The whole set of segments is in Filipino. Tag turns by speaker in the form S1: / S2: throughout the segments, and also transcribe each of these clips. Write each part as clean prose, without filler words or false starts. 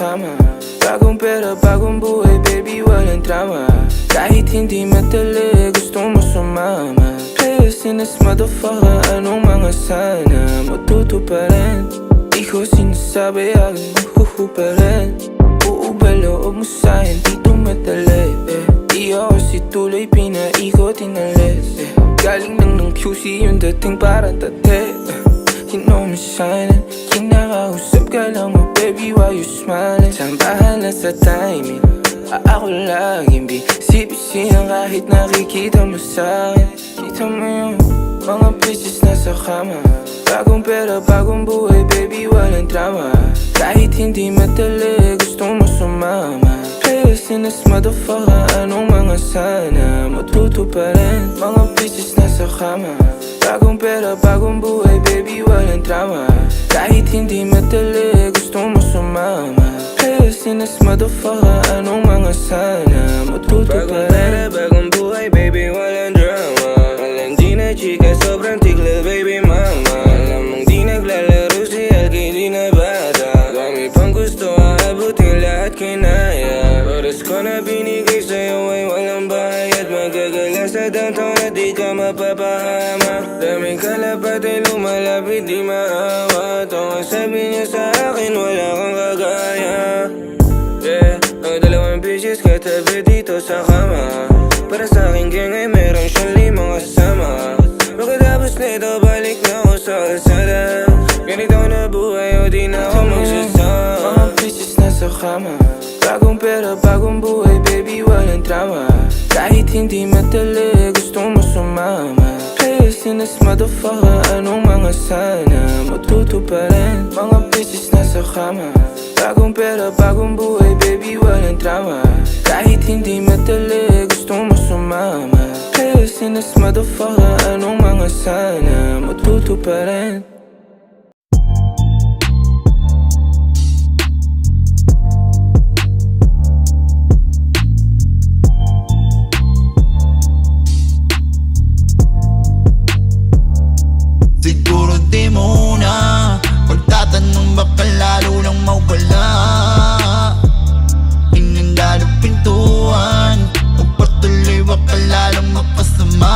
S1: kama. Bagong pera, bagong buhay, baby, walang drama. Kahit hindi madali, gusto mo sumama. Players in this motherfucker, anong mga sana matuto pa rin. Di ko sinasabi, agad mahuhu pa rin. Uubalo mo sa'kin, dito madali Di ako si tuloy, pinaikot, inalis Galing ng QC, yung dating parang tate You know me shining, kinakausap ka lang mo, baby, why you smiling? Siyang bahala sa timing, ako laging busy ng kahit nakikita mo sa'kin. Kita mo yung mga pieces na sa kama. Bagong pera, bagong buhay, baby, walang drama. Kahit hindi madali, gusto mo sumama. Players in this motherfucker, anong mga sana matuto pa rin. Mga pieces na sa kama. Bagong pera, bagong buhay, baby, walang drama. Kahit hindi madali, gusto mo sumama. Players in this motherfucker, anong mga sana matuto pa rin.
S2: Bagong pera, bagong buhay, baby, walang drama. Walang di na chika, sobrang tiglil, baby, mama. Alam mong di naglalaro si Alki, di na bata. Dami pang gusto, aabutin lahat kinaya. Oras ko na binigay sa'yo ay walang bayad. Magagala sa downtown na di ka mapapahama. Daming kalapat ay lumalapit, di maawa. Ito ang sabi niya sa akin, wala kang kagaya. Yeah, ang dalawang bitches katabi dito sa kama. Para sa aking gang ay meron siyang 5 kasama. Pagkatapos nito balik na ako sa kalsada. Ganito na buhay o di na ako magsasama.
S1: Mga pieces na sa kama. Bagong pera, bagong buhay, baby, walang drama. Kahit hindi madali, gusto mo sumama. Players in this motherfucker, anong mga sana matuto pa rin. Mga pieces na sa kama. Bagong pera, bagong buhay, baby, walang drama. Kahit hindi madali, gusto mo sumama. Players in this motherfucker, anong mga sana matuto pa rin.
S3: Siguro di muna pagtatanong baka lalo lang mawala. Inandalo pintuan pagpatuloy baka lalong mapasama.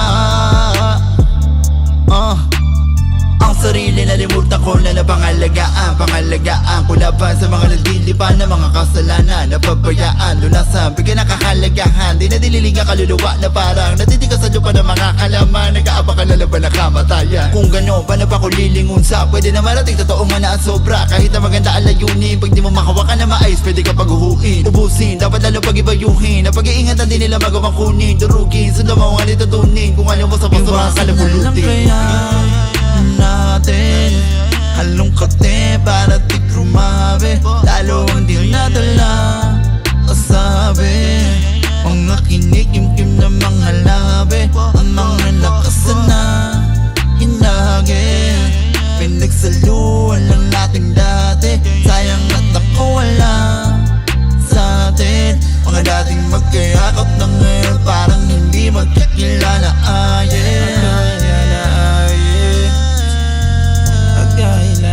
S3: Ang sarili nalimutan ko na pangalagaan ko laban sa mga nagdilipan na mga kasalanan. Napabayaan, lunasan, bigyan ng kahalagahan. Di na dililing ang kaluluwa na parang natitigas sa lupa ng mga kalaman. Nag-aabang ka na laban na kamatayan. Kung gano'n, paano pa ko lilingon sa pwede na marating, totoo nga na ang sobra. Kahit na maganda ang layunin, pag di mo makawakan na maayos, pwede ka paghuhuin. Ubusin, dapat lalo pag-ibayuhin. Na pag-iingatan din nila magawang kunin. Durugin, sundan mo ang nitutunin. Kung alam mo sa paso mga kalabulutin natin halongkate para di rumabi. Lalo hindi nadala kasabi. Mga kinikim-kim na mga labi. Ang mga lakas na hinagi. Pinagsaluan lang natin dati. Sayang at ako wala sa atin. Mga dating magkayakap na ngayon parang hindi magkakilala.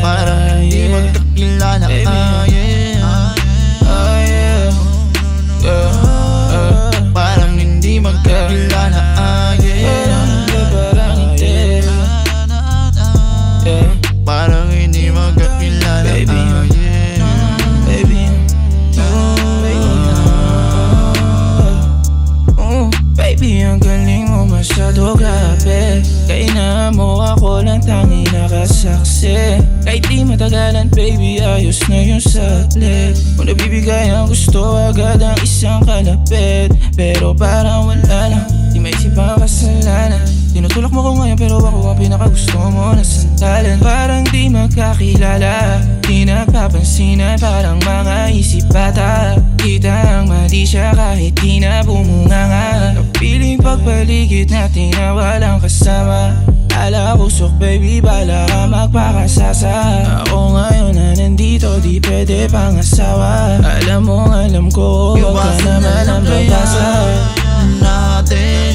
S3: Parang hindi magkakilala. Parang hindi magkakilala. Parang hindi magkakilala.
S1: Baby, ang galing mo masyado grabe. Kaya mo ako lang tanging nakasaksi. Kahit di matagalan, baby, ayos na yung saglit. Kung nabibigay ang gusto, agad ang isang kalapit. Pero parang wala lang, di maisip ang kasalanan. Tinutulak mo ko ngayon pero ako ang pinakagusto mo na sandalan. Parang di magkakilala, di napapansinan, parang mga isip bata. Kita ang mali siya kahit di na bumunganga. Napiling pagpaligid natin na walang kasama. Ala kusok baby, bala ka magpakasasa. Ako ngayon na nandito, di pwede pang asawa. Alam mo, alam ko, wag ka naman ang babasa
S3: natin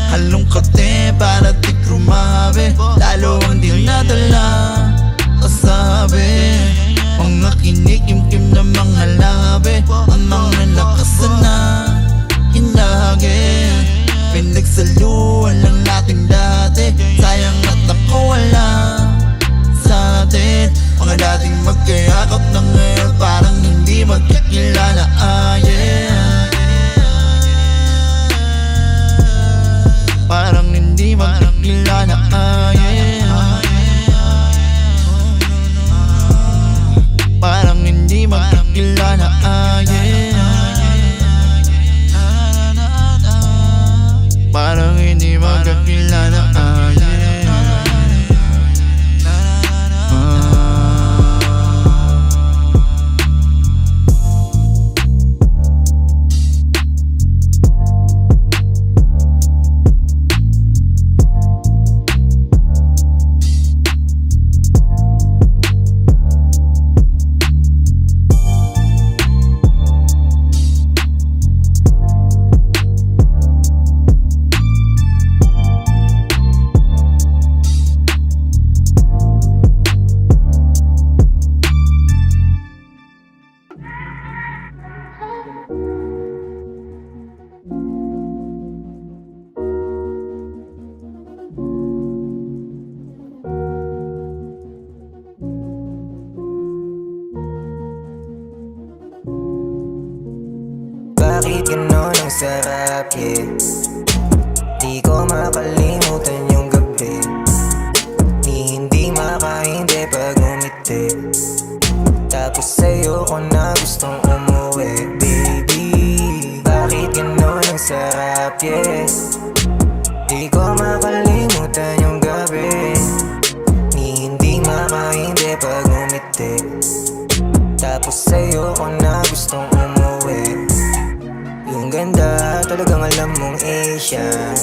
S3: halongkate para di rumabi. Lalo ang di nadala kasabi. Mga kinikim-kim na mga labi. nating magkayakap na ngayon parang hindi magkakilala, yeah. Parang hindi magkakilala, yeah. Parang hindi magkakilala, yeah. Parang hindi magkakilala, yeah.
S4: Bakit ganon ang sarap, yeah. Di ko makalimutan yung gabi, ni hindi makahindi pag umiti. Tapos sa'yo ko na gustong umuwi, baby. Bakit ganon ang sarap, yeah. Di ko makalimutan yung gabi, ni hindi makahindi pag umiti. Tapos sa'yo ko na gustong umuwi. Yung ganda, talagang alam mong Asian.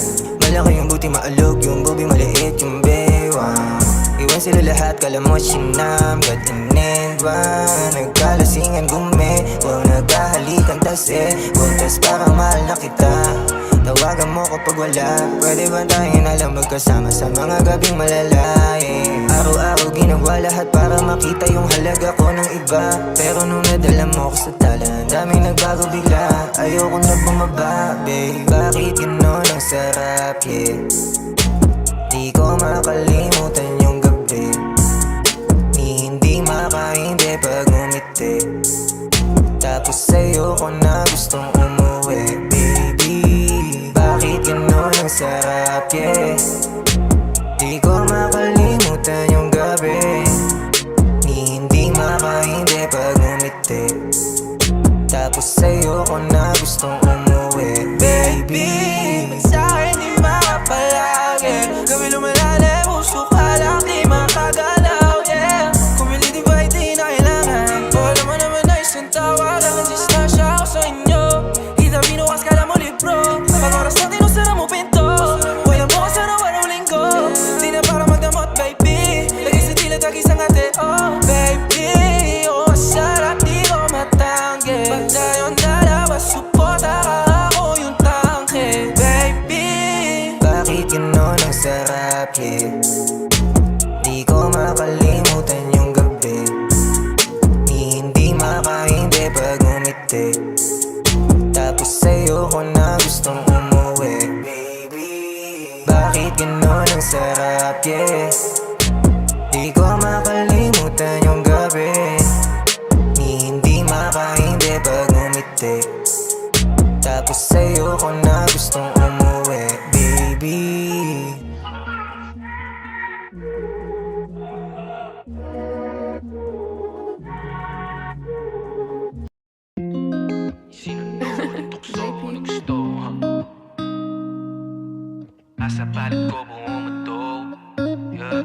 S4: Malaki yung buti, maalog yung boobie, maliit yung bewang. Iwan sila lahat, kala mo sinamgat inendwa. Nagkalasingan gume, huwag nagkahalikan tase. Buntas parang mahal na kita, tawagan mo kapag wala. Pwede ba tayong alam magkasama sa mga gabing malalayo? Araw-araw ginawa lahat para makita yung halaga ko ng iba. Pero nung nadala mo ko sa tala, ang daming nagbago bigla. Ayoko na bumaba, babe. Bakit ganon ang sarap, yeah. Di ko makalimutan yung gabi, ni hindi makahindi pag umiti. Tapos sa'yo ko na gustong umuwi, baby. Bakit ganon ang sarap, yeah. Di ko makalimutan yung gabi, ni hindi makahindi pag umiti. Tapos sa'yo ko na gustong umuwi, baby.
S1: Sa'kin di makapalagi, gabi lumalalim, puso ka lang di makagalaw, yeah. Kumili di ba di na kailangan, wala mo naman na isang tawagan. Distansya ako sa inyo, ida binukas ka lang mo libro. Pag oras natin usara mo pinto, walang bukas araw-araw linggo. Di na para magdamot, baby, lagi sa tila tagis ang ate, oh baby. Oh, masarap di ko matanggi, pag tayong dalawa, suporta ka ako yung tangke, baby.
S4: Bakit ganon ang sarap, yeah. Di ko makalimutan yung gabi, ni hindi makahindi pag umiti. Tapos sa'yo ko na gustong umuwi, baby. Bakit ganon ang sarap, yeah. Di ko makalimutan yung gabi, ni hindi makahindi pag umiti. Tapos sa'yo ko na gustong umuwi, baby.
S1: Sinunod, tukso, naggusto, asa palit ko bumumatog, yeah.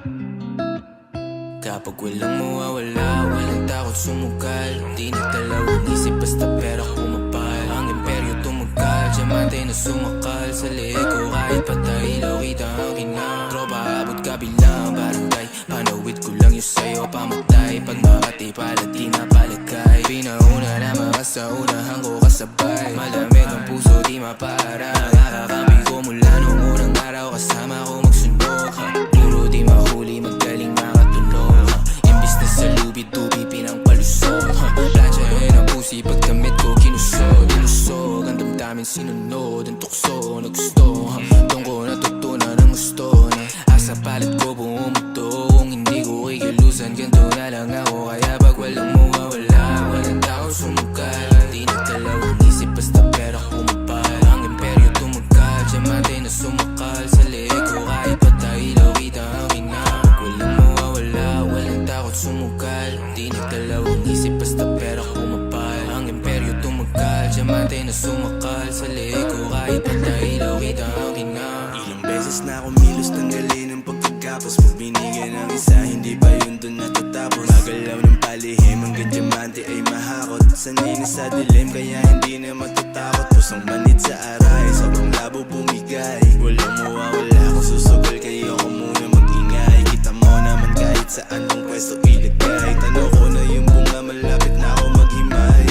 S1: Kapag walang mawawala, walang takot sumukal. Di nagdalaw ang isip basta pera kumapal. Ang imperyo tumagal, diamante na sumakal. Sa liig ko kahit patay, ilaw kita ang kinang. Tropa abot kabilang barangay, panawid ko lang yung sayo pamatay. Pag makati palat di napalagay, pinauna na mga sa unahan ko kasabay. Malamig ang puso di mapara, nakakakampi ko mula nung unang araw. Kasama ko magsunog, duro di mahuli, magaling makatunog. Imbis na sa lubi-dubi pinangpalusog, plansyahin ang pusi pag damit ko kinusog. Ilusog ang damdamin sinunod, ang tukso na gusto. Doon ko natutunan ang gusto na asa palit ko bumuto. Kung hindi ko kikilusan, ganito na lang ako. Kaya pag walang mawawala, walang tao sumugal. Di nagdalaw ang isip basta pera kumapal. Ang imperyo tumagal, diamante na sumakal. Sa leeg ko kahit patay, lawit ang akin na. Pag walang mawawala, walang takot sumugal. Di nagdalaw ang isip basta pera kumapal. Ang imperyo tumagal, diamante na sumakal. Sa leeg ko kahit patay, lawit ang akin na.
S2: Ilang beses na kumilos tanggalin ang pagkagapos. Pag binigyan ng isa, hindi pa yun dun natatapos. Magalaw ng palihim hanggang diamante ay mahakot. Sanay na sa dilim kaya hindi na matatakot. Pusang manit sa aray, sobrang labo bumigay. Walang mawawala kung susugal kayo ko muna mag-ingay. Kita mo naman kahit saan ang pwesto ilagay. Tanaw ko na yung bunga, malapit na ako maghimay.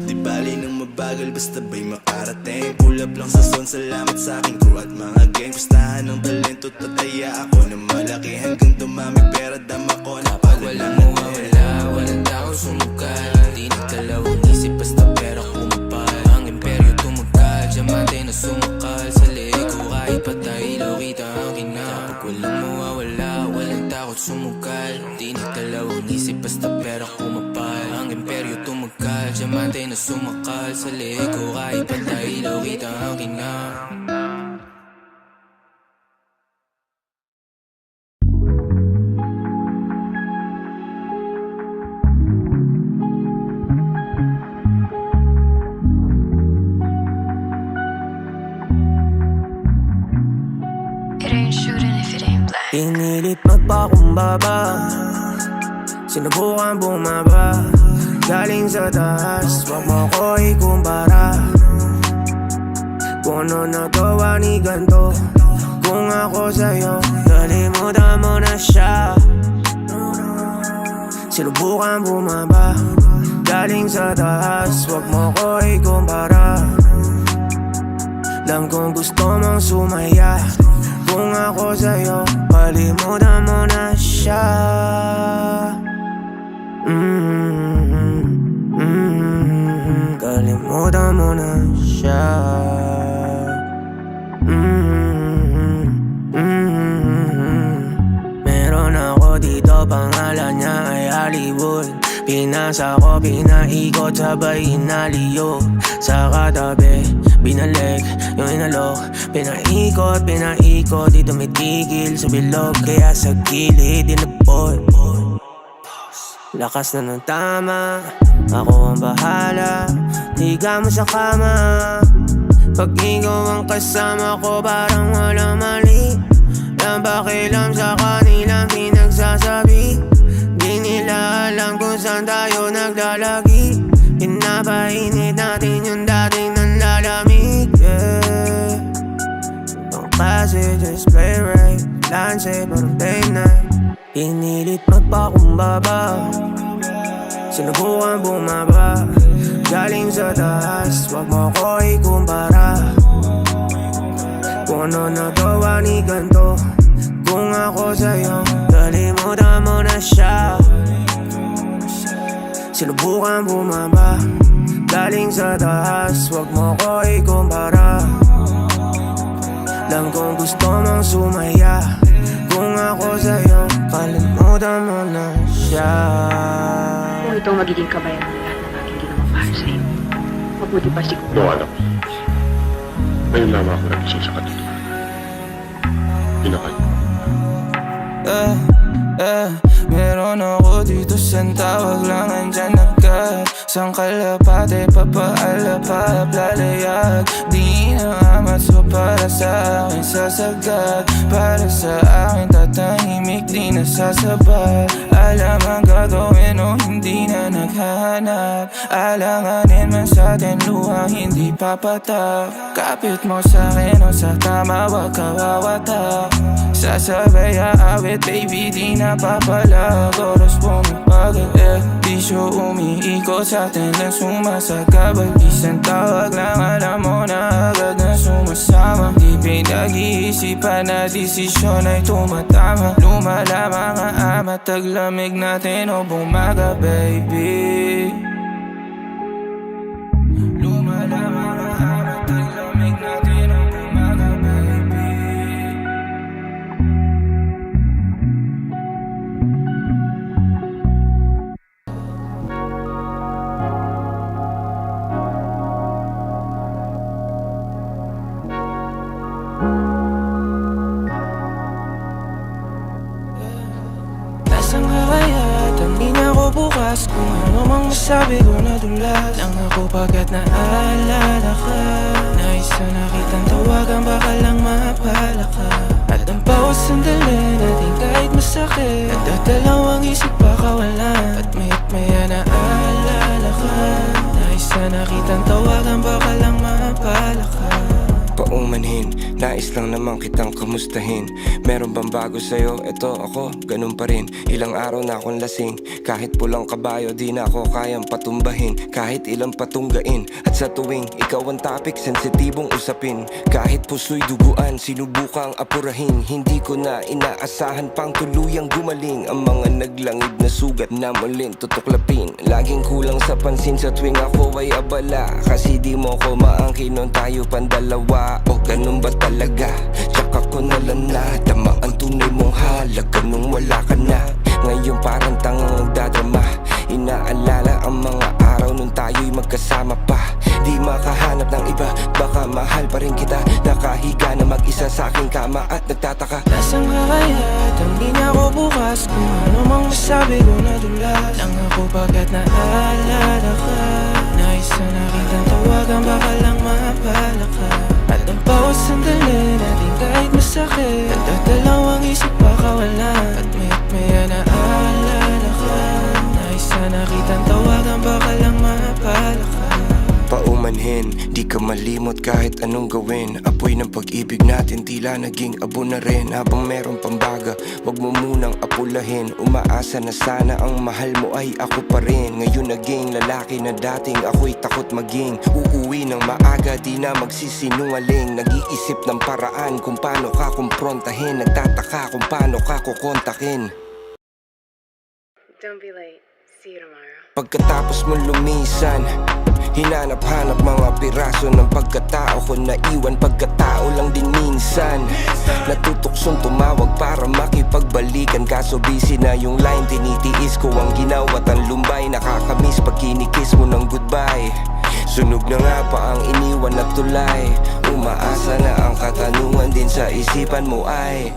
S2: Di bali nang mabagal basta ba'y makarating. Pull up lang sa son, salamat sa aking crew at mga gang. Pustahan ng talento, tataya ako na malaki hanggang dumami. Pera dama ko na
S1: Pag walang mawawala, walang tao sumugal. Di nagdalaw ang isip basta pera kumapal. Ang imperyo tumagal, diamante na sumakal. Sa leeg ko kahit patay, lawit ang akin na. Pag walang mawawala, walang takot sumugal. Di nagdalaw ang isip basta pera kumapal. Ang imperyo tumagal, diamante na sumakal. Sa leeg ko kahit patay, lawit ang akin na.
S5: It ain't shooting if it ain't black.
S4: Pinilit magpakumbaba, sinubukan bumaba. Galing sa taas, wag mo ko ikumpara. Kung ano nagawa ni ganto, kung ako sa'yo, kalimutan mo na siya. Sinubukan bumaba, galing sa taas, wag mo ko ikumpara. Lang kung gusto mong sumaya, kung ako sa'yo, kalimutan mo na siya. Kalimutan mo na siya. Meron ako dito, pangalan niya ay Hollywood. Pinasa ko, pinaikot, sabay inaliyo. Sa katabi, binalik yung inalok. Pinaikot, di tumitigil sa bilog. Kaya sa gilid, dinabot. Lakas na ng tama, ako ang bahala. Higa mo sa kama, pag ikaw ang kasama ko, parang walang mali. Yan pakialam sa kanilang pinagsasabi. Di nila alam kung saan tayo naglalagi. Pinapainit natin yung dating nanlalamig, yeah. Ibang klase, just play right. Lance, parang day night. Pinilit magpakumbaba, sinubukan bumaba. Galing sa taas, wag mo ko ikumpara. Kung ano nagawa ni ganto, kung ako sa'yo, kalimutan mo na siya. Sinubukan bumaba, galing sa taas, wag mo ko ikumpara. Lang kung gusto mong sumaya, kung ako sa'yo, kalimutan mo na siya.
S5: Kung ito ang magiging kabayaran ng lahat ng aking ginawa para sa'yo, mabuti pa siguro.
S6: No, alam. Ngayon lamang ako nagising sa katotohanan. Pinakay.
S1: Meron ako dito sa tawag lang andyan agad. Sang kalapate, papaalapap, lalayag. Di na amat, so para sa akin sasagad. Para sa akin tatahimik, di nasasabat. Alam ang gagawin o hindi na naghahanap. Alanganin man sa atin, luhang hindi papatak. Kapit mo sa akin o sa tama, wag ka wawatak. Sasabay aawit, baby, di napapalag. Oras pumipagod, bisyo umiikot sa atin lang sumasagabal. Isang tawag lang, alam mo na agad na sumasama. Di pinag-iisipan na desisyon ay tumatama. Lumalama nga ama, taglamig natin o bumaga, baby. Lumalama nga ama, taglamig natin o bumaga, baby. bukas kung ano mang masabi ko na dulas lang ako pagkat naalala ka. Nais na kitang tawagan baka lang mapala ka. At ang bawat sandali natin kahit masakit nagdadalawang isip pakawalan. At mayat maya naalala ka. Nais na kitang tawagan baka lang mapala ka.
S2: Paumanhin, nais lang naman kitang kamustahin. Meron bang bago sa'yo? Eto ako, ganun pa rin. Ilang araw na akong lasing. Kahit pulang kabayo, di na ako kayang patumbahin. Kahit ilang patunggain. At sa tuwing ikaw ang topic, sensitibong usapin. Kahit puso'y duguan, sinubukang apurahin. Hindi ko na inaasahan pang tuluyang gumaling. Ang mga naglangib na sugat na muling tutuklapin. Laging kulang sa pansin sa tuwing ako ay abala. Kasi di mo ko maangkin nun tayo pandalawa. O ganun ba talaga? Tsaka ko nalang nadama ang tunay mong halaga nung wala ka na. Ngayon parang tangang nagdadrama. Inaalala ang mga araw nung tayo'y magkasama pa. Di makahanap ng iba, baka mahal pa rin kita. Nakahiga na mag-isa sa aking kama at nagtataka.
S1: Nasaan ka kaya? Tangin ako bukas kung ano mang masabi ko na dulas lang ako pagkat naalala ka. Nais na kitang tawagan baka lang mapala ka. At ang bawat sandali natin kahit masakit nagdadalawang isip pakawalan. At mayat maya naalala ka. Nais na kitang tawagan baka lang mapala ka.
S2: Paumanhin, di ka malimot kahit anong gawin. Apoy ng pag-ibig natin tila naging abo na rin. Habang meron pambaga, wag mo munang apulahin. Umaasa na sana ang mahal mo ay ako pa rin. Ngayon naging lalaki na dating ako'y takot maging. Uuwi ng maaga, di na magsisinungaling. Nag-iisip ng paraan kung paano ka kumprontahin. Nagtataka kung paano ka kukontakin.
S5: Don't be late. See you tomorrow.
S2: Pagkatapos mo lumisan, hinanap-hanap mga piraso ng pagkatao ko naiwan. Pagkatao lang din minsan natutuksong tumawag para makipagbalikan. Kaso busy na yung line, tinitiis ko ang ginawa't ang lumbay. Nakakamiss pag kinikiss mo ng goodbye. Sunog na nga pa ang iniwan na tulay. Umaasa na ang katanungan din sa isipan mo ay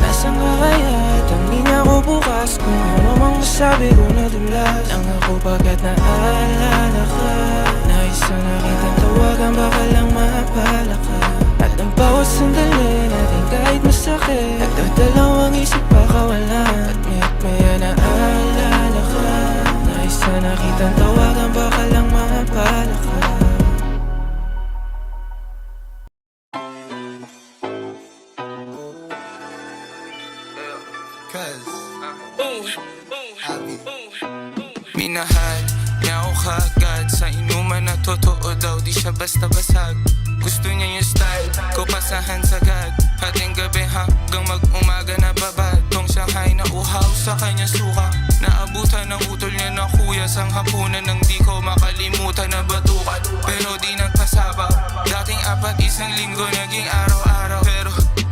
S1: Nasaan ka kaya? Tangin ako bukas kung ano mang masabi ko na dulas lang ako pagkat naalala ka. Nais na kitang tawagan baka lang mapala ka. At ang bawat sandali natin kahit masakit nagdadalawang isip pakawalan. At mayat maya naalala ka. Nais na kitang tawagan baka lang mapala ka. Minahal niya ako kaagad sa inuman na totoo daw di siya basta basag. Gusto niya yung style ko pasahan sagad. Hating gabi hanggang mag-umaga na babad. Tong Shanghai na uhaw sa kanya suka. Naabutan ng utol niya na kuya sang hapunan nang di ko makalimutan na batukan. Pero di nagpasaba. Dating 4 isang linggo naging araw-araw.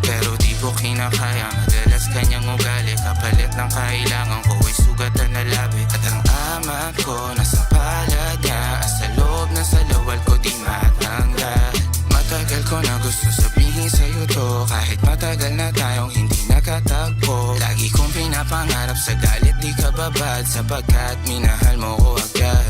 S1: Pero di ko kinakaya. Madalas kanyang ugali kapalit ng kailangan ko ay sugatan na labi. At ang amat ko nasa palad niya. Sa loob na sa lawal ko di matanggal. Matagal ko na gusto sabihin sa'yo to. Kahit matagal na tayong hindi nakatagpo. Lagi kong pinapangarap sa galit di ka babad. Sapagkat minahal mo ko agad.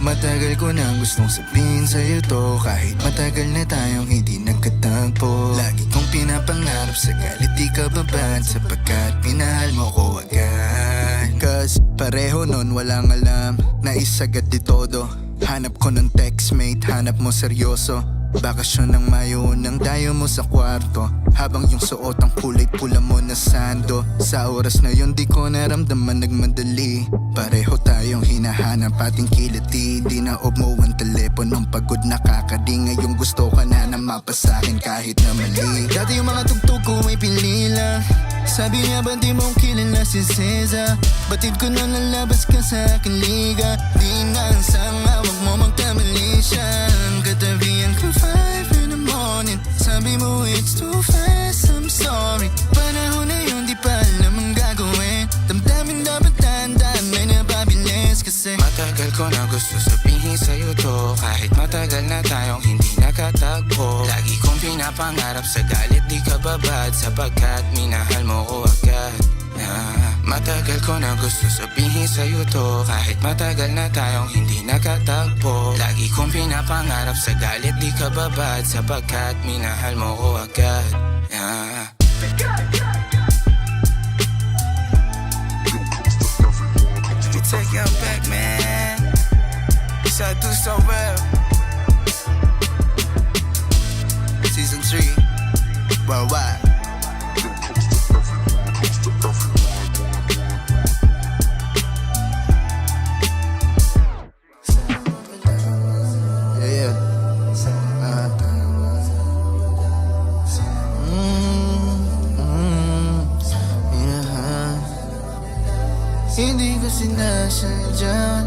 S3: Matagal ko nang gustong sabihin sa'yo to. Kahit matagal na tayong hindi nagkatagpo. Lagi kong pinapangarap sa galit di ka babad. Sapagkat minahal mo ko agad. Cause pareho nun walang alam na isagad di todo. Hanap ko ng textmate, hanap mo seryoso. Bakasyon ng Mayo nang dayo mo sa kwarto. Habang yung suot ang kulay pula mo na sando. Sa oras na yun di ko naramdaman nagmadali. Pareho tayong hinahanap ating kiliti. Di na off mo ang teleponong pagod nakakadi. Ngayong gusto ka na mapasakin kahit na mali. Dati yung mga tugtog ko may pinila. Sabi niya ba di mong kilala si Cesar? Batid ko na lalabas ka sa aking liga. Di na ang sanga, wag mo magkamali siya. Katabihan ko 5 in the morning. Sabi mo mo, it's too fast, I'm sorry. Panahon na yun, di pa alam ang gagawin. Damdamin dapat tandaan, may napabilis kasi
S1: Matagal ko na gusto sabihin sa'yo to, kahit matagal na tayong hindi nakatagpo. Lagi kong pinapangarap sa galit di ka babad, sapagkat minahal mo ko agad. Matagal ko na gusto sabihin sa'yo to, kahit matagal na tayong hindi nakatagpo. Lagi kong pinapangarap sa galit di ka babad, sapagkat minahal mo ko agad. We take you back, man. Yes, I do so well.
S3: Season 3, worldwide. Hindi ko sinasadya.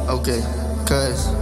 S3: Okay, cause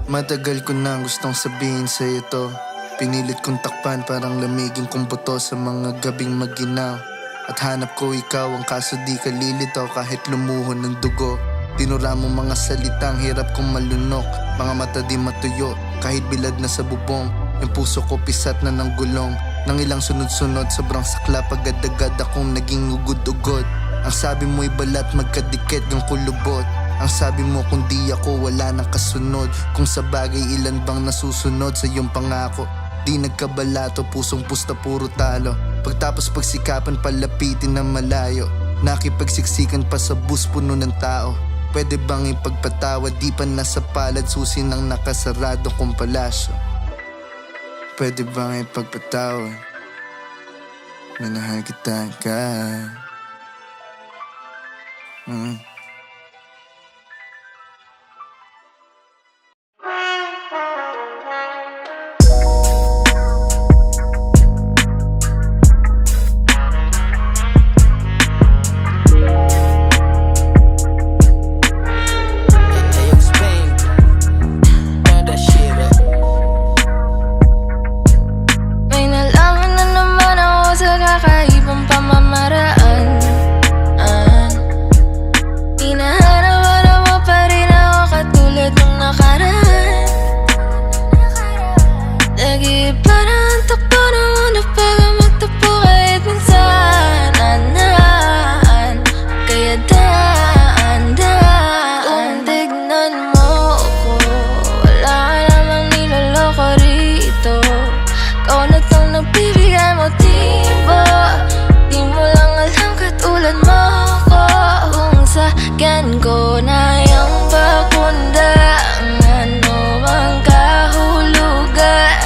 S3: matagal ko na gustong sabihin sa'yo to. Pinilit kong takpan parang lamigin kong buto sa mga gabing maginaw. At hanap ko ikaw, ang kaso di ka lilitaw kahit lumuhon ng dugo. Tinura mo mga salitang hirap kong malunok, mga mata di matuyo kahit bilad na sa bubong. Yung puso ko pisat na ng gulong, nang ilang sunod-sunod sobrang sakla, agad-agad akong naging ugod-ugod. Ang sabi mo'y balat magkadikit ng kulubot. Ang sabi mo kung di ako wala nang kasunod. Kung sa bagay ilan bang nasusunod sa iyong pangako. Di nagkabalato, pusong pusta puro talo. Pagtapos pagsikapan palapitin na malayo. Nakipagsiksikan pa sa bus puno ng tao. Pwede bang ipagpatawad, di pa nasa palad susi ng nakasarado kong palasyo. Pwede bang ipagpatawad, minahal kita ka.
S7: May nalaman na naman ako sa kakaibang pamamaraan. Hinahanap mo pa rin ako katulad ng nakaraan. Lagi parang takbo ng mundo bago magtapo kahit minsan. Kaya daan-daan kung tignan mo ko, wala ka namang niloloko rito. Ikaw na tong nagbibigay motibo. Di mo lang alam katulad mo ko. Kung sakyan ko na yung pakunda, ang ano mang kahulugan.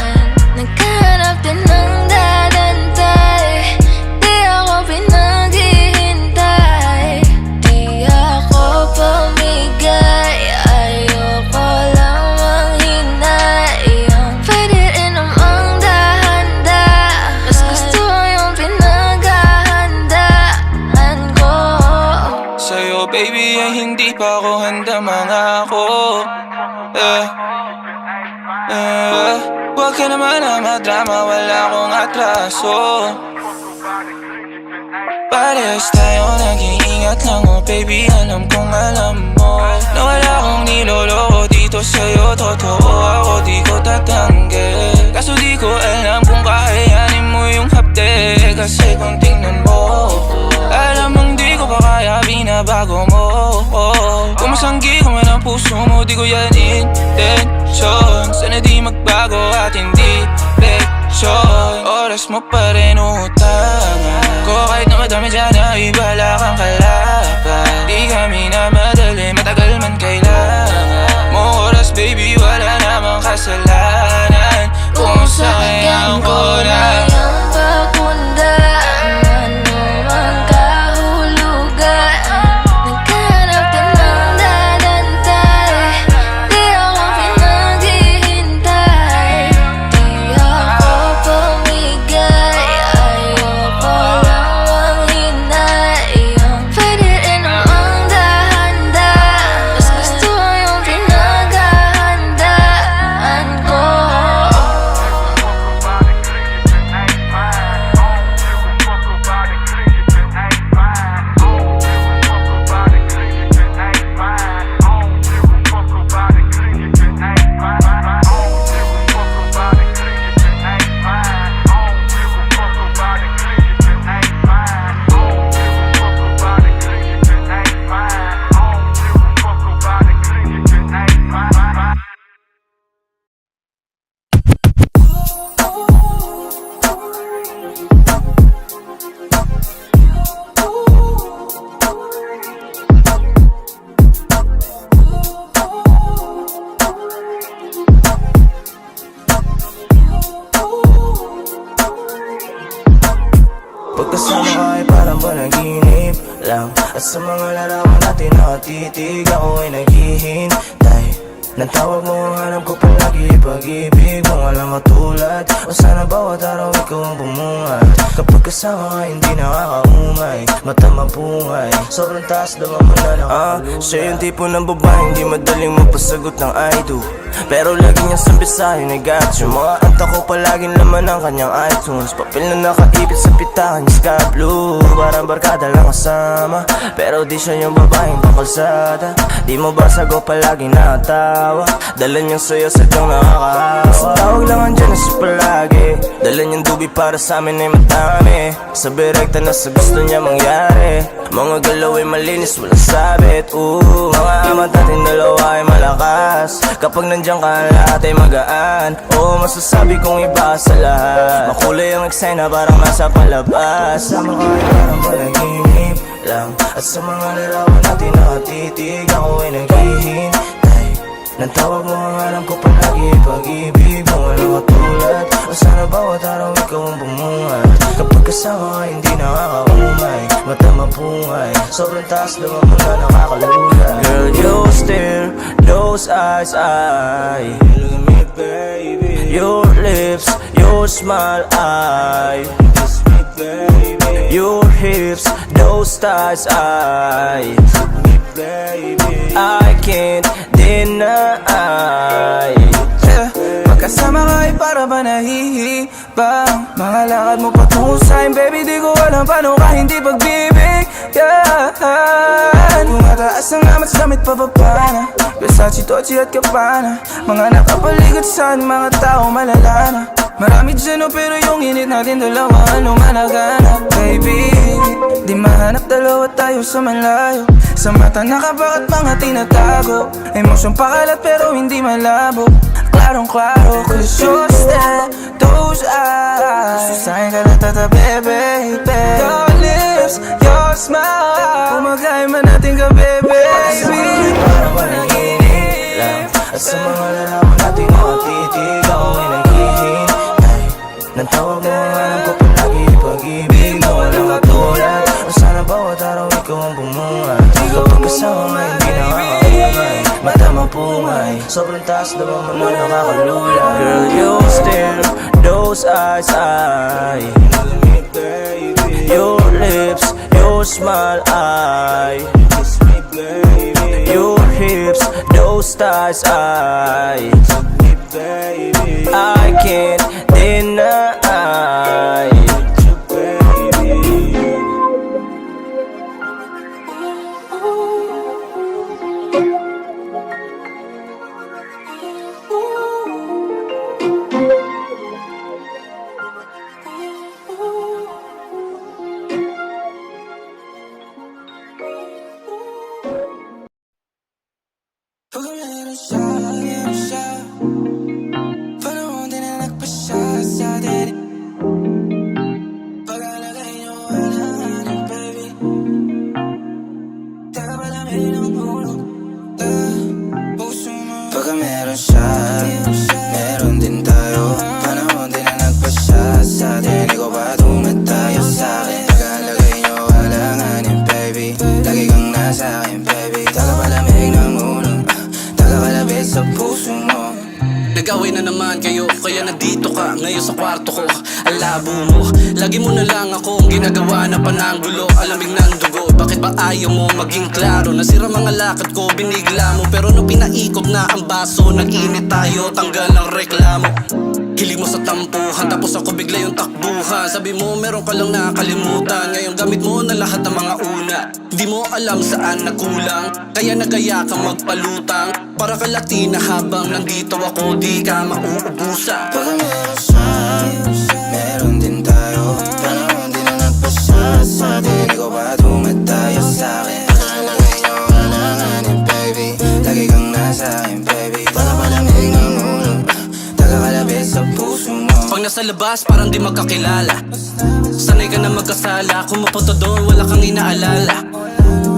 S7: Naghanap din ng dadantay, di ako pinaghihintay. Di ako pumigay, ayoko lang manghinayang. Pwede rin namang dahan-dahan, mas gusto ko yung pinaghahandaan ko.
S1: Sa'yo baby ay hindi pa ako handa mangako. Huwag ka naman na madrama, wala akong atraso. Parehas tayo nag-iingat lang, oh baby, alam kong alam mo na wala akong niloloko dito sa'yo, totoo ako, di ko tatanggi. Kaso di ko alam kung kakayanin mo yung hapde, kasi kung tingnan mo, alam mong di ko pa kaya, binabago mo. Kung masanggi ko man ang puso mo, di ko yan intention. Sana di magbago at hindi leksyon. Oras mo pa rin utangan ko, kahit na madami dyan na ibala kang kalaban. Di kami na madali, matagal man kailangan mo oras baby, wala namang kasalanan. Kung sayang ko na
S7: yung pakunda, ang ano mang kahulugan. Naghanap din ng dadantay, di ako pinaghihintay. Di ako pumigay, ayoko lang manghinayang. Pwede rin namang dahan-dahan,
S4: ay naghihintay ng tawag mo ang hanap ko palagi. Pag-ibig mo walang katulad, o sana bawat araw ikaw ang bumungad. Kapag kasama ka hindi nakakaumay, mata mapungay, sobrang taas naman mo na nakakalugan. Siya yung tipo ng babae hindi madaling mapasagot ng I do, pero lagi niya sabi sa'yo I got you. Mga anta ko palaging laman ng kanyang iTunes, papel na nakaipit sa pitahan niya sky blue. Parang barkada lang kasama, pero di siya yung babaeng pangkalsada. Di mo ba sago palagi nakatawa, dala niyang saya sadyang nakakahawa. Sa tawag lang andyan na siya palagi, dala niyang dubi para sa amin ay madami. Sabi rekta na sa gusto niya mangyari, mga galaw ay malinis walang sabit. Mga amat natin dalawa ay malakas, kapag nandiyan ka lahat ay magaan. Masasabi kong iba sa lahat, makulay ang eksena parang nasa palabas. Sama ka ay parang panaginip lang, at sa mga larawan natin nakatitig. Ako ay naghihintay ng tawag mo ang alam ko palagi. Pag-ibig mo walang katulad, o sana bawat araw ikaw ang bumungad. Kapag kasama ka hindi nakakaumay, mata mapungay, sobrang taas naman mo na nakakalula. Girl, you stare, those eyes, look at me baby. Your lips, your smile, kiss me baby. Your hips, those thighs, kiss me baby. I can't deny. Pagkasama ka ay para ba nahihibang, mga lakad mo patungo sa'kin baby, di ko alam paano ka hindi pagbibigyan. Tumataas ang amat sa damit pababa na, Versace, Dolce at Gabbana, mga nakapaligid sa'kin, mga tao malala na. Marami dyan pero yung init natin dalawa ano man naganap. Baby, di mahanap dalawa tayo sa malayo, sa mata nakabakat mga tinatago, emosyong pakalat pero hindi malabo, klarong klaro. Cause you stare, those eyes, sa'kin ka lang tatabi baby. Your lips, your smile, kumagay man natin ka baby. Parang panaginip lang, at sa mga larawan natin nakatitig. Ako ay naghihintay ng tawag mo ang alam ko palagi. Pag-ibig mo walang katulad, o sana bawat araw ikaw ang bumungad. Kapag kasama ka hindi nakakaumay, mata mapungay, sobrang taas naman mo na nakakalula. Girl, you stare, those eyes, look at me baby. Your lips, your smile, kiss me baby. Your hips, those thighs, kiss me baby. I can't deny. Pag meron siya, panahon din na nagpasya sa atin. Pag-alagay niyo alanganin baby, tagapalamig ng ulo, puso mo. Pag meron siya, meron din tayo, panahon din na nagpasya sa atin. Ikaw ba tumatayo sa'kin? Pag-alagay niyo alanganin baby, lagi kang nasa akin baby, tagapalamig ng ulo, tagakalabit sa puso mo.
S8: Nag-away na naman kayo, kaya nandito ka ngayon sa kwarto ko. Ang labo mo, lagi mo na lang ako ang ginagawa na pananggulo. Alamig ng dugo, bakit ba ayaw mo maging klaro? Nasira mga lakad ko, binigla mo, pero nung pinaikot na ang baso, nag-init tayo, tanggal ang reklamo. Hiling mo sa tampuhan, tapos ako bigla yung takbuhan. Sabi mo meron ka lang nakalimutan, ngayon gamit mo na lahat ng mga una. Di mo alam saan nagkulang, kaya nagaya kang magpalutang. Para ka Latina habang nandito ako, di ka mauubusan.
S4: Pag meron siya, meron din tayo, panahon din na nagpasya sa atin. Ikaw ba tumatayo sa'kin? Pag-alagay niyo alanganin baby, lagi kang nasa akin baby, tagapalamig ng ulo, tagakalabit sa puso mo.
S8: Pag nasa labas parang di magkakilala, sanay ka na magkasala, kung mapunta doon wala kang inaalala.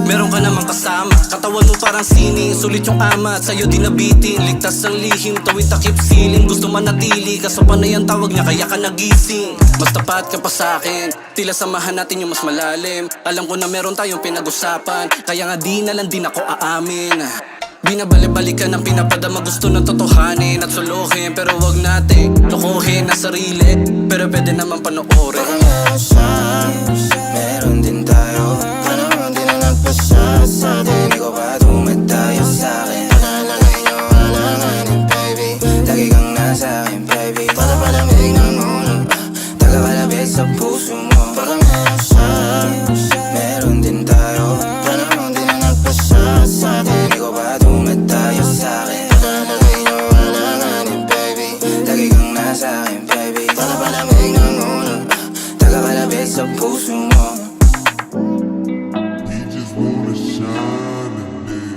S8: Meron ka namang kasama, katawan mo parang sining. Sulit yung ama at sa'yo di nabitin. Ligtas ang lihim, tawid takip siling. Gusto manatili, kaso panay ang tawag niya kaya ka nagising. Mas tapat ka pa sa'kin, tila samahan natin yung mas malalim. Alam ko na meron tayong pinag-usapan, kaya nga di na lang din ako aamin. Binabalik-balikan ang pinapadama, gusto ng totohanin at suluhin. Pero wag natin lokohin na sarili, pero pwede naman panoorin.
S1: Baka meron siya, meron din tayo. Panahon din na nagpasya sa atin. Di ko pa dumadayo sa'kin. Pagkalagay nyo alanganin, baby. Lagi kang nasa akin, baby. Para palamig ng ulo, tagakalapit sa puso mo. Baka meron siya, meron din tayo. Panahon din na nagpasya sa atin. Di ko pa dumadayo sa'kin. Pagkalagay nyo alanganin, baby. Lagi kang nasa akin, baby. Para palamig ng ulo, tagakalapit sa puso mo.
S6: He just wanna shine today.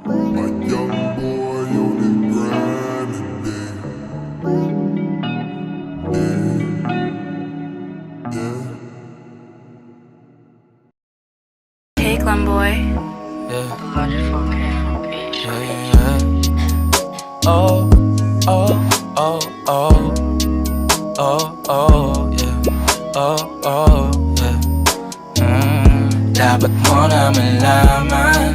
S6: My young boy on his grind today. Yeah.
S5: Hey, Clem boy.
S1: Yeah.
S5: Logical
S1: Oh, oh, oh, oh, oh, oh, yeah. Oh, oh, yeah. Dapat mo na malaman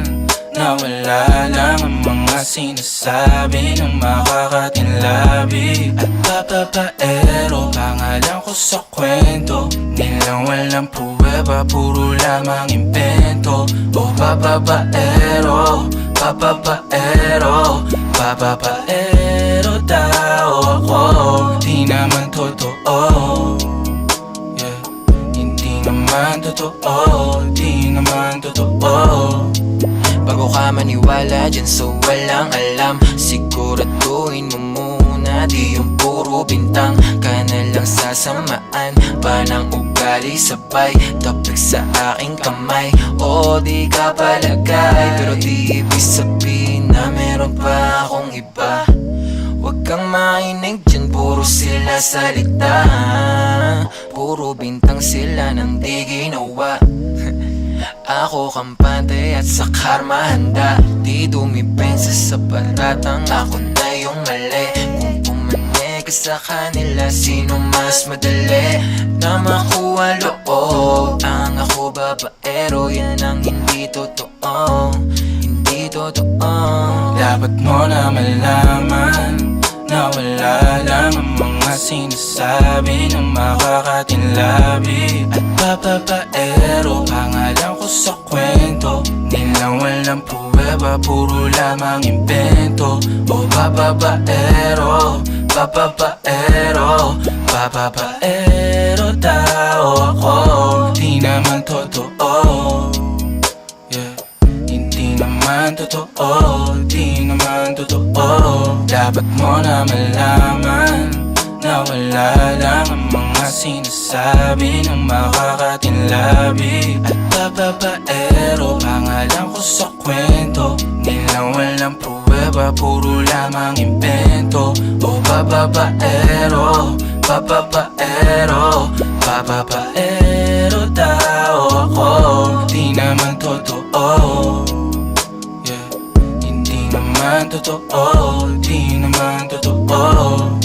S1: na wala lang ang mga sinasabi ng makakatinlabi. At papapaero, pangalan ko sa kwento. Nilang walang pruweba, puro lamang invento. Oh, papapaero, papapaero, papapaero daw ako. Di naman totoo, yeah. Hindi naman totoo, di naman totoo. Bago ka maniwala dyan so walang alam, siguraduhin mo muna di yung puro bintang. Ka na lang sasamaan pa ng ugali sabay tapik sa aking kamay. O di ka palagay, pero di ibig sabihin na meron pa akong iba. Huwag kang mainig dyan, puro sila salita. Puro bintang sila nang di ginawa. Ako kampante at sa karma handa. Di dumipensa sa patatang ako na yung mali. Kung pumanig ka sa kanila, sino mas madali na makuha loob? Ang ako babaero, yan ang hindi totoo. Hindi totoo. Dapat mo na malaman na wala lang ang mga sinasabi ng makakatinlabi. At papapaero, pangalan ko sa kwento. Nilang walang pruweba, puro lamang invento. O papapaero, papapaero, papapaero daw ako. Di naman totoo, yeah. Hindi naman totoo, di naman totoo. Dapat mo na malaman na wala lang ang mga sinasabi ng makakatinlabi. At papapaero, pangalan ko sa kwento. Nilang walang pruweba, puro lamang invento. O papapaero, papapaero, papapaero daw ako. Di naman totoo, yeah. Hindi naman totoo, di naman totoo.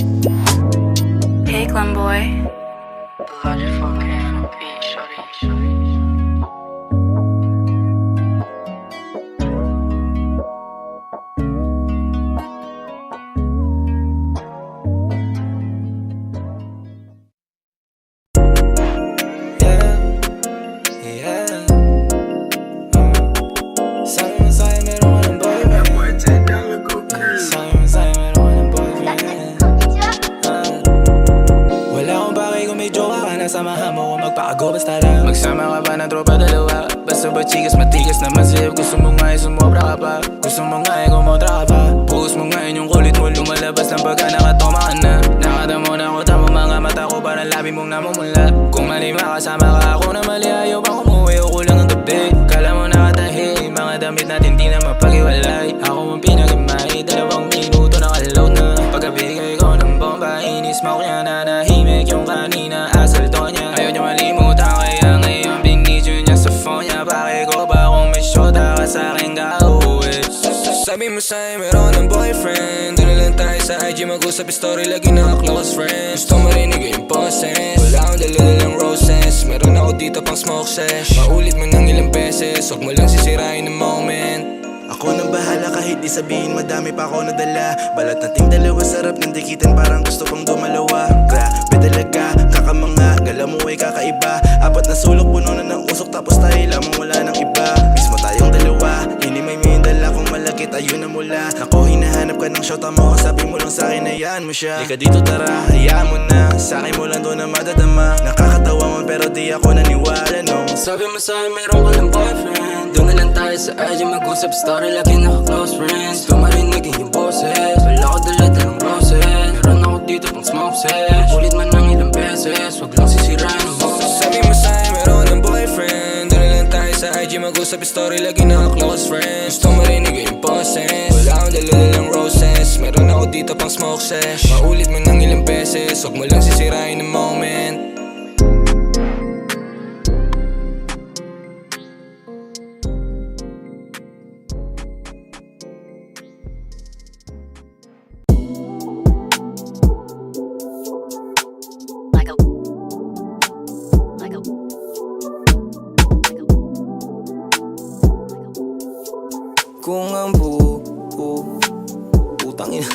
S5: Hey, Clem boy. Logical
S1: Samahan mo kung magpakago basta lang. Magsama ka ba ng tropa dalawa? Basta ba chikas matigas na masip? Gusto mo nga sumobra ka pa, gusto mo nga kumontra ka pa. Puhos mo nga yung kulit mo lumalabas ng pagka nakatoma ka na. Nakadamo na ko tamo mga mata ko parang labi mong namumula. Kung mali makasama ka ako na mali ayaw pa kumuwi o kulang ang gabi. Kala mo nakatahi, mga damit natin di na mapag-iwalay. Ako ang pinag-imay, 2 minuto nakaload na. Pagkabigay ko ng bomba, inis mo kaya na nahimik yung kanina. Asal to niya
S2: Sabi mo sa'yo meron ng boyfriend. Doon na lang tayo sa IG mag-usap story, lagi naka-close friends. Gusto marinig yung boses, wala akong dala-dalang roses. Meron ako dito pang smoke sesh. Maulit mo ng ilang beses, huwag mo lang sisirain ng moment.
S3: Ako nang bahala kahit di sabihin madami pa ako nadala. Balat nating dalawa sarap ng dikitan parang gusto pang dumalawa. Grabe talaga, kakamanga, gala mo ay kakaiba. Apat na sulok puno na ng usok tapos tayo lamang wala ng iba. Mismo tayong dalawa, hinimay mo yung dala kong malaki tayo na mula. Ako hinahanap ka ng shota mo, sabi mo lang sa'kin hayaan mo siya. Di ka dito tara, hayaan mo na, sa'kin mo lang doon na madadama. Nakakatawa man pero di ako naniwala no.
S8: Sabi mo sa'yo meron ka ng boyfriend. Doon na lang tayo sa IG mag-usap story, lagi naka-close friends. Gusto marinig yung boses, wala ko dala-dalang roses. Meron ako dito pang smoke sesh. Ulit man ng ilang beses, huwag lang sisirain ng boses.
S2: Sabi mo sa'yo meron ng boyfriend. Doon na lang tayo sa IG mag-usap story, lagi naka-close friends. Gusto marinig yung boses, wala akong dala-dalang roses. Meron ako dito pang smoke sesh. Maulit mo ng ilang beses, huwag mo lang sisirain ng moment.
S1: Kung ang putangin.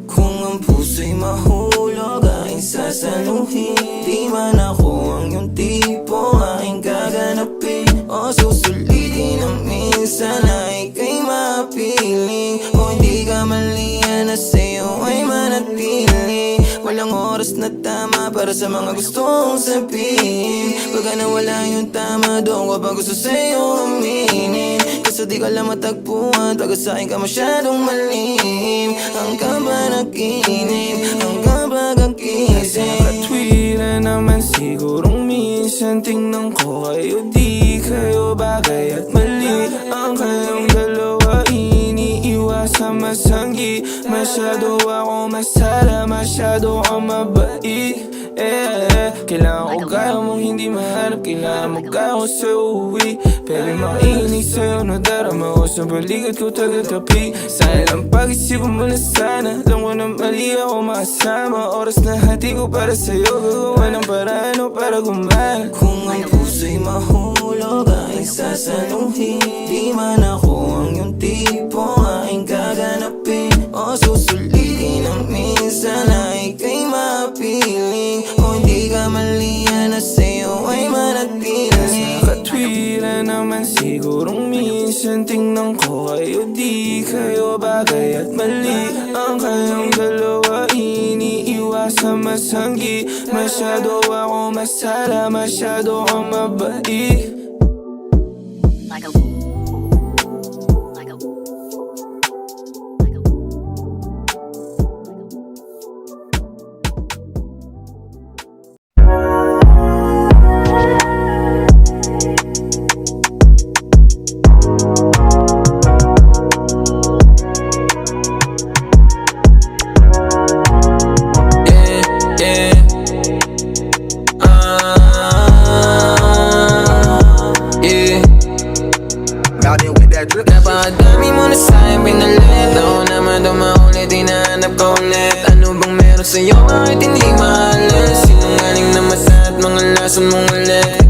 S1: Kung ang puso'y mahulog, aking sasaluhin. Di man ako ang iyong tipo, aking gaganapin. O susulitin ang minsan na ika'y mapiling. O hindi ka malihan na sa'yo ay manatili. Walang oras na tama para sa mga gustong sabihin. Pagka nawala yung tama, doon ko pa gusto sa'yo aminin. Kaso di ka lang matagpuan, pagka sa'kin ka masyadong malim. Hanggang ba naginip, hanggang ba gagising. Katwira naman sigurong minsan tingnan ko kayo, di kayo bagay at mali. Ang kayong dalawa iniiwasan masanggi. Masyado ako masala, masyado ka mabait. Kailangan ko kaya mong hindi mahanap, kailangan mo kaya ko sa uwi. Pero makinig sa'yo na darama ko sa balikat ko taga-tapi. Sayang ang pag-isip mo na sana, alam ko na mali ako makasama. Oras na hati ko para sa'yo, gagawa ng paraan o para gumana. Kung ang puso'y mahulog, aking sasaluhin. Di man ako ang iyong tipo, aking gaganapin. O susulitin ang minsan na ika'y mapiling. O hindi ka malihan na sa'yo ay manatili. Katwira naman sigurong minsan tingnan ko kayo, di kayo bagay at mali. Ang kayong dalawa iniiwasan masanggi. Masyado ako masala, masyado kang mabait. Napakadami mo na sa'yo pinalit. Ako naman dumaulit, hinahanap ka ulit. Ano bang meron sa'yo, bakit hindi maalis? Sinungaling na mata at mga lason mong ulit.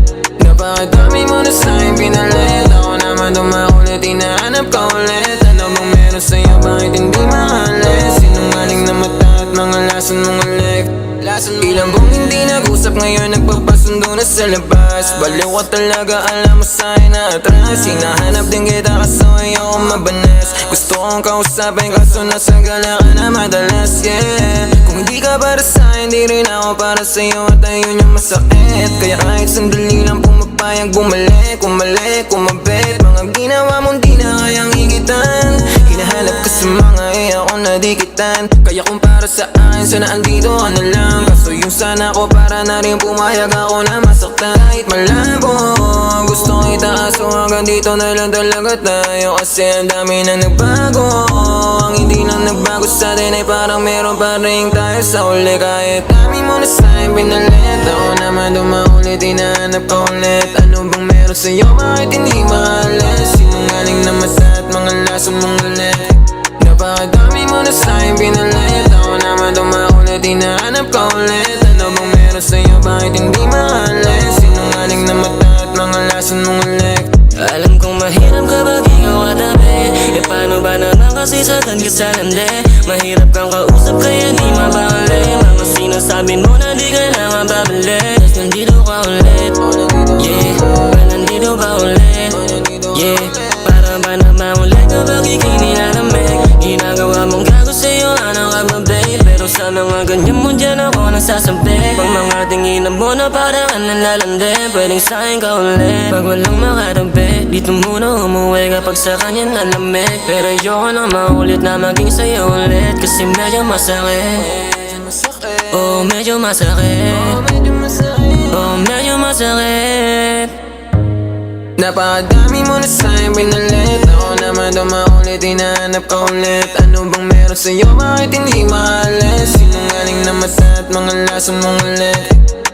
S1: Napakadami mo na sa'yo pinalit. Ako naman dumaulit, hinahanap ka ulit. Ano bang meron sa'yo, bakit hindi maalis? Sinungaling na mata at mga lason mong ulit. Ilang buong hindi nag-usap, ngayon nagpapasundo na sa labas. Baliw ka talaga, alam mo sa'kin na atras. Hinahanap din kita kaso ayoko mabanas. Gusto kong kausapin kaso nasa gala ka na madalas, yeah. Kung hindi ka para sa'kin, di rin ako para sa'yo. At ayun yung masakit, kaya kahit sandali lang pumapayag bumalik. Kumalik, kumabit, mga ginawa mong di na kayang higitan. Hinahanap ka sa mga ako nadikitan. Kaya kung para sa akin, sana andito ka na lang. Kaso yung sana ko para na rin pumayag ako na masaktan. Kahit malabo, gusto kita kaso hanggang dito na lang talaga tayo. Kasi ang dami na nagbago. Ang hindi lang nagbago sa atin ay parang meron pa rin tayo sa uli. Kahit dami mo na sa'yo pinalit. Ako naman dumaulit, hinahanap ka ulit. Ano bang meron sa'yo, bakit hindi maalis? Sinungaling na mata at mga lason mong ulit. Napakadami mo na sa'kin pinalit. Ako naman tumakulit, hinahanap ka ulit. Ano bang meron sa'yo, bakit hindi maalis? Sinungaling na mata at mga lason mong ulit.
S2: Alam kong mahirap kapag ikaw katabi. E paano ba naman kasi sagad ka sa lande? Mahirap kang kausap kaya di mapakali. Mga sinasabi mo na di ka na mababalik. Tas nandito ka ulit, yeah. Ba nandito ba ulit, yeah. Para ba naman ulit kapag ika'y nilalamig? Ginagawa mong gago sa'yo, ano ka ba babe? Pero sa mga ganyan mo dyan ako nasasabi. Pag mga tinginan mo na parang nalalande, pwedeng sa'kin ka ulit. Pag walang makatabi, dito muna umuwi kapag sa kanya nalamig. Pero ayoko na maulit na maging sa'yo ulit. Kasi medyo masakit, oh medyo masakit, oh medyo masakit.
S1: Napakadami mo na sa'yo pinalit. Ako naman tumakulit, hinahanap ka ulit. Ano bang meron sa'yo, bakit hindi maalis? Sinungaling na mata at mga lason mong ulit.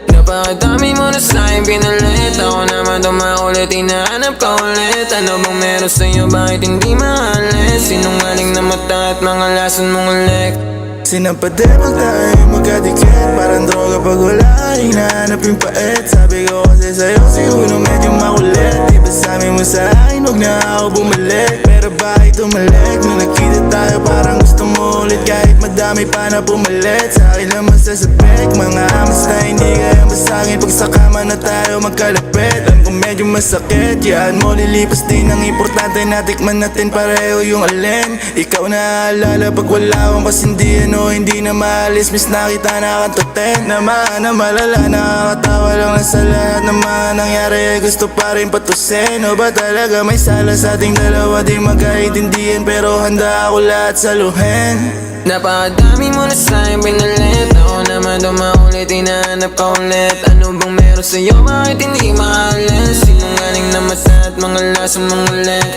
S1: Napakadami mo na sa'yo pinalit. Ako naman tumakulit, hinahanap ka ulit. Ano bang meron sa'yo, bakit hindi maalis? Sinungaling na mata at mga lason mong ulit.
S9: Sinapademol tayo magkadikit. Parang droga pag wala ka, hinahanap yung pait. Sabi ko kasi sa'yo, siguro medyo makulit. Di ba sabi mo sa akin, huwag na ako bumalik. Pero bakit tumalik? Nung nakita tayo parang gusto mo ulit. Kahit madami pa na pumalit, sa akin naman sasabik. Mga amas na hindi kaya masangin. Pag sa kama na tayo magkalapit. Alam ko medyo masakit, yan mo lilipas din. Ang importante natikman natin pareho yung alin. Ikaw na alala pag wala akong kasindihan. Hindi na maalis, miss na kita nakatuten. Naman na malala, nakakatawa lang na sa lahat ng mga nangyari. Gusto pa rin patusin. O ba talaga may sala sa ating dalawa? Di magkaintindihan pero handa ako lahat saluhin.
S1: Napakadami mo na sa'yo pinalit. Ako naman tumakulit, hinahanap ka ulit. Ano bang meron sa'yo, bakit hindi maalis? Sinungaling na mata at mga lason mong ulit.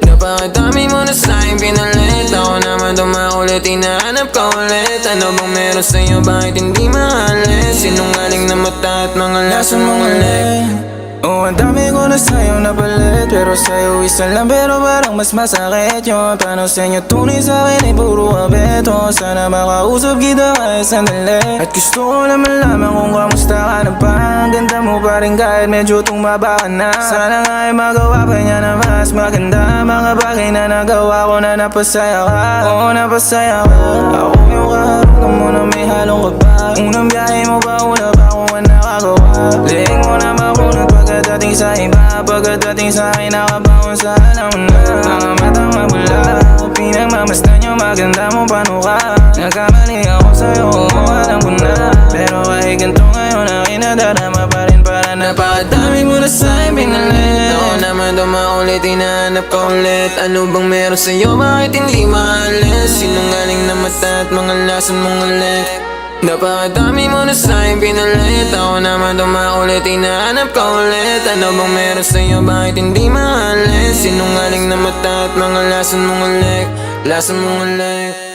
S1: Napakadami mo na sa'yo pinalit. Ako naman tumakulit, hinahanap ka ulit. Ano bang meron sa'yo, bakit hindi maalis? Sinungaling na mata at mga lason mong ulit. Oh, ang dami ko na sa'yo napalit. Pero sa'yo isa lang, pero parang mas masakit yun. Paano sa inyo tunay sa'kin ay puro kabeto. Sana makausap kita kahit sandali. At gusto ko na malaman kung kamusta ka na ba. Ang ganda mo pa rin kahit medyo tumaba ka na. Sana nga ay magawa pa niya na mas maganda. Mga bagay na nagawa ko na napasaya ka. Oo, napasaya ka. Ako yung kaharap mo na may halong ka pa. Unang biyahe mo ba, una ba kung ang nakagawa? Leeg mo na makunat pagkadating sa iba. Pagkadating sa akin nakabangon sa alam na. Mga matang mabula, pinagmamasdan yung maganda mo paano ka. Nagkamali ako sa'yo, oo alam ko na. Pero kahit ganito ngayon akin nadarama pa rin. Para napakadami mo na sa'yo pinalit. Ako naman tumakulit, hinahanap ka ulit. Ano bang meron sa'yo, bakit hindi maalis? Sinungaling na mata at mga lason mong ulit. Napakadami mo na sa'yo pinalit. Ako naman tumakulit, hinahanap ka ulit. Ano bang meron sa'yo, bakit hindi maalis? Sinungaling na mata at mga lason mong ulit. Lason mong ulit.